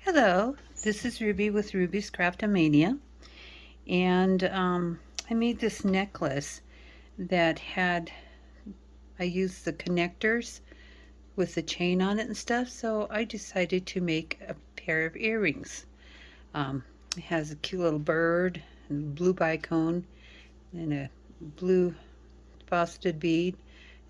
Hello, this is Ruby with Ruby's Craftomania, and I made this necklace that I used the connectors with the chain on it and stuff, so I decided to make a pair of earrings. It has a cute little bird and a blue bicone and a blue fauceted bead,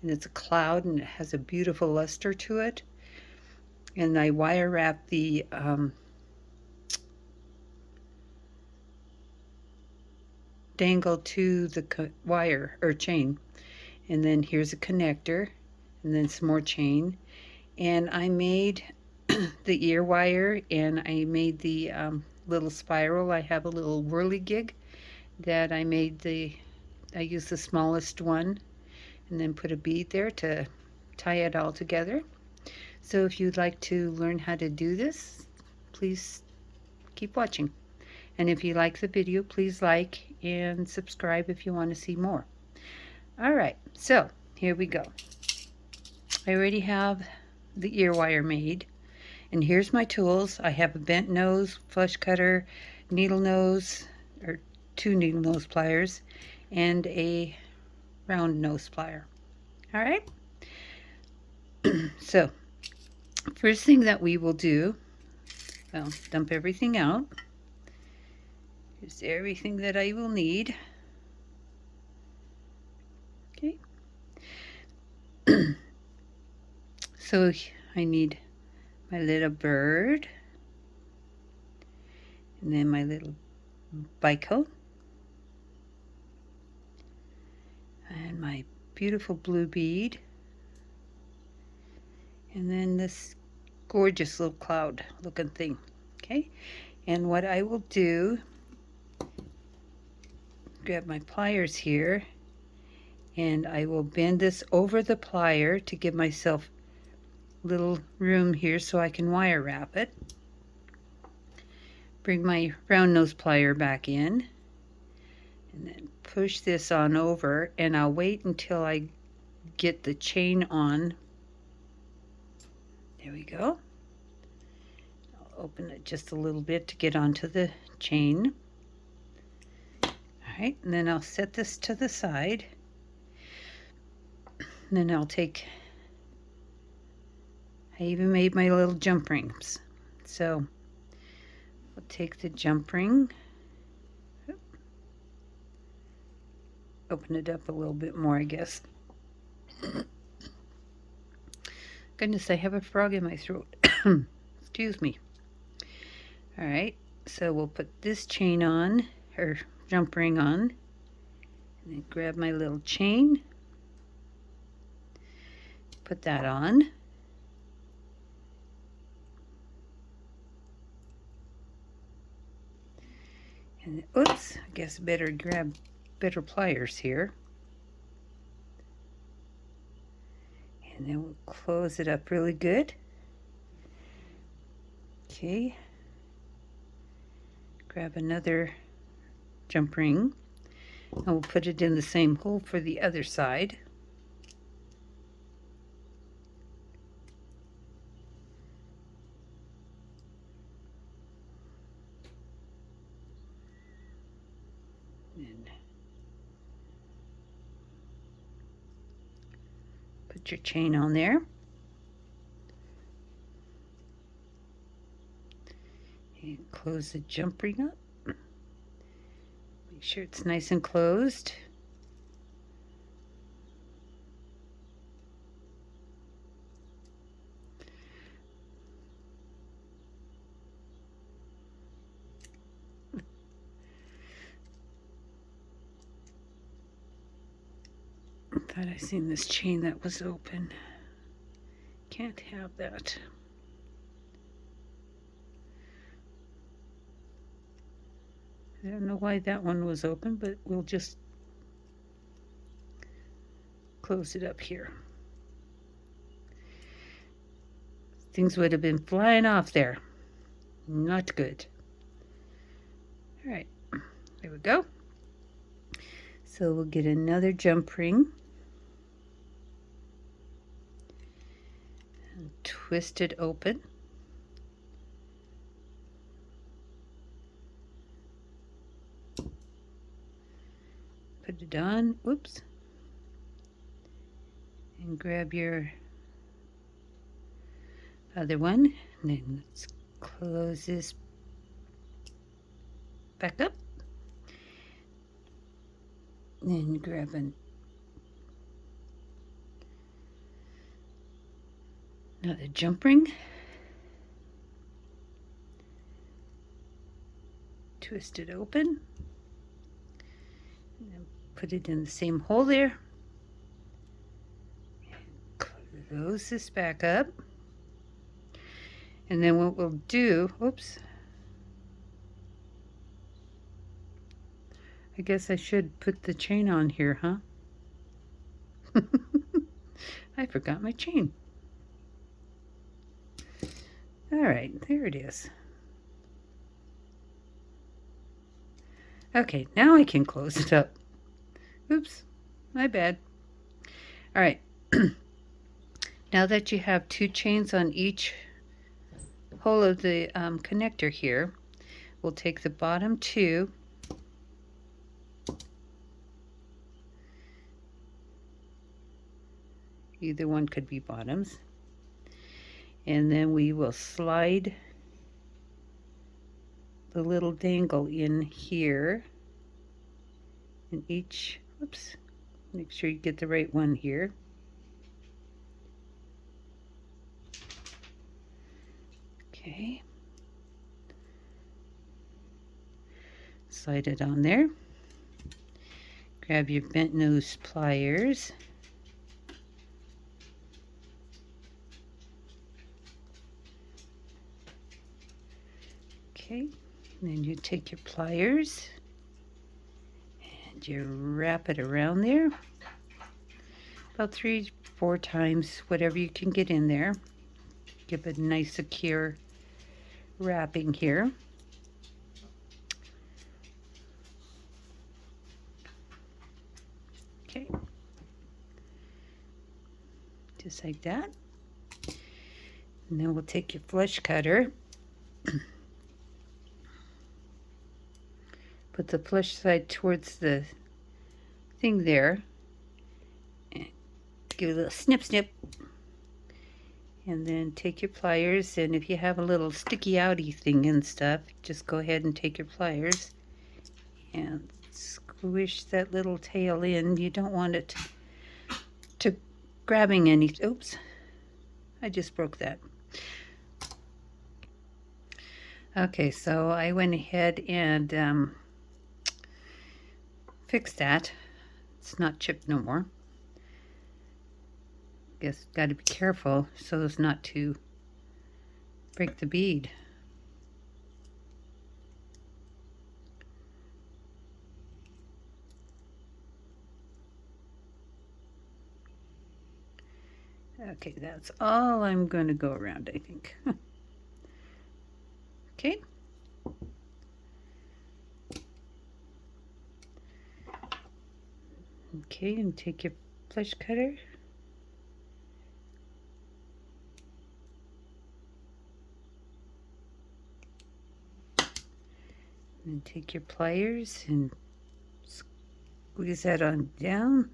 and it's a cloud and it has a beautiful luster to it. And I wire wrap the dangle to the wire or chain, and then here's a connector and then some more chain, and I made the ear wire, and I made the little spiral. I have a little whirligig that I used the smallest one and then put a bead there to tie it all together. So if you'd like to learn how to do this, please keep watching. And if you like the video, please like and subscribe if you want to see more. Alright, so here we go. I already have the ear wire made. And here's my tools. I have a bent nose, flush cutter, needle nose, or 2 needle nose pliers, and a round nose plier. Alright? So, first thing that we will do, well, dump everything out. Here's everything that I will need. Okay. So I need my little bird, and then my little bicone, and my beautiful blue bead, and then this gorgeous little cloud looking thing. Okay, and what I will do, grab my pliers here, and I will bend this over the plier to give myself little room here so I can wire wrap it. Bring my round nose plier back in, and then push this on over, and I'll wait until I get the chain on. There we go. I'll open it just a little bit to get onto the chain. Alright, and then I'll set this to the side. And then I'll take, I even made my little jump rings. So I'll take the jump ring, open it up a little bit more, I guess. Goodness, I have a frog in my throat. Excuse me. Alright, so we'll put this chain on, or jump ring on, and then grab my little chain, put that on. And oops, I guess better grab better pliers here. And then we'll close it up really good. Okay. Grab another jump ring, and we'll put it in the same hole for the other side. And put your chain on there. And close the jump ring up. Make sure it's nice and closed. I thought I seen this chain that was open. Can't have that. I don't know why that one was open, but we'll just close it up here. Things would have been flying off there. Not good. All right, there we go. So we'll get another jump ring and twist it open. put it on. Whoops. And grab your other one. And then let's close this back up. Then grab another jump ring. Twist it open. And then put it in the same hole there. Close this back up. And then what we'll do, oops, I guess I should put the chain on here, huh? I forgot my chain. All right, there it is. Okay, now I can close it up. Oops, my bad. All right, now that you have 2 chains on each hole of the connector here, we'll take the bottom 2, either one could be bottoms, and then we will slide the little dangle in here in each, whoops, make sure you get the right one here. Okay, slide it on there. Grab your bent nose pliers. Okay, and then you take your pliers and you wrap it around there about 3-4 times, whatever you can get in there. Give it a nice secure wrapping here. Okay, just like that. And then we'll take your flush cutter, put the flush side towards the thing there, and give it a little snip snip, and then take your pliers, and if you have a little sticky outy thing and stuff, just go ahead and take your pliers and squish that little tail in. You don't want it to grabbing any, oops, I just broke that. Okay, so I went ahead and fixed that. It's not chipped no more. Guess got to be careful so as not to break the bead. Okay, that's all I'm going to go around, I think. Okay. Okay, and take your flush cutter. And take your pliers and squeeze that on down.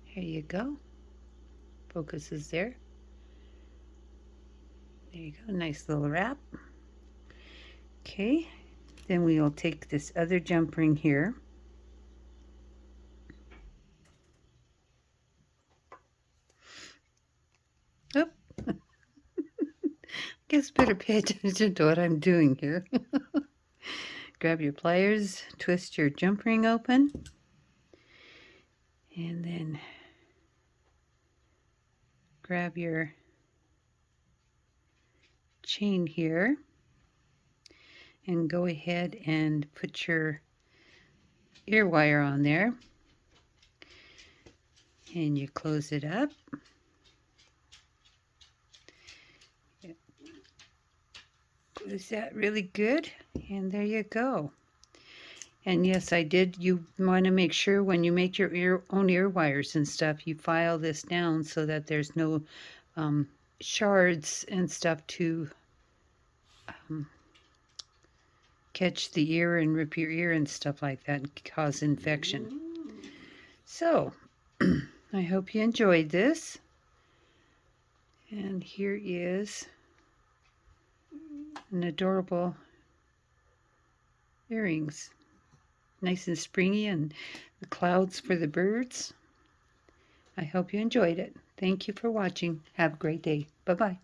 Here you go. Focus is there. There you go. Nice little wrap. Okay. Then we will take this other jump ring here. Oh. Guess better pay attention to what I'm doing here. Grab your pliers, twist your jump ring open, and then grab your chain here and go ahead and put your ear wire on there, and you close it up. Close that really good, and there you go. And yes, I did. You want to make sure when you make your own ear wires and stuff, you file this down so that there's no shards and stuff to um, catch the ear and rip your ear and stuff like that and cause infection. So, I hope you enjoyed this. And here is an adorable earrings. Nice and springy, and the clouds for the birds. I hope you enjoyed it. Thank you for watching. Have a great day. Bye-bye.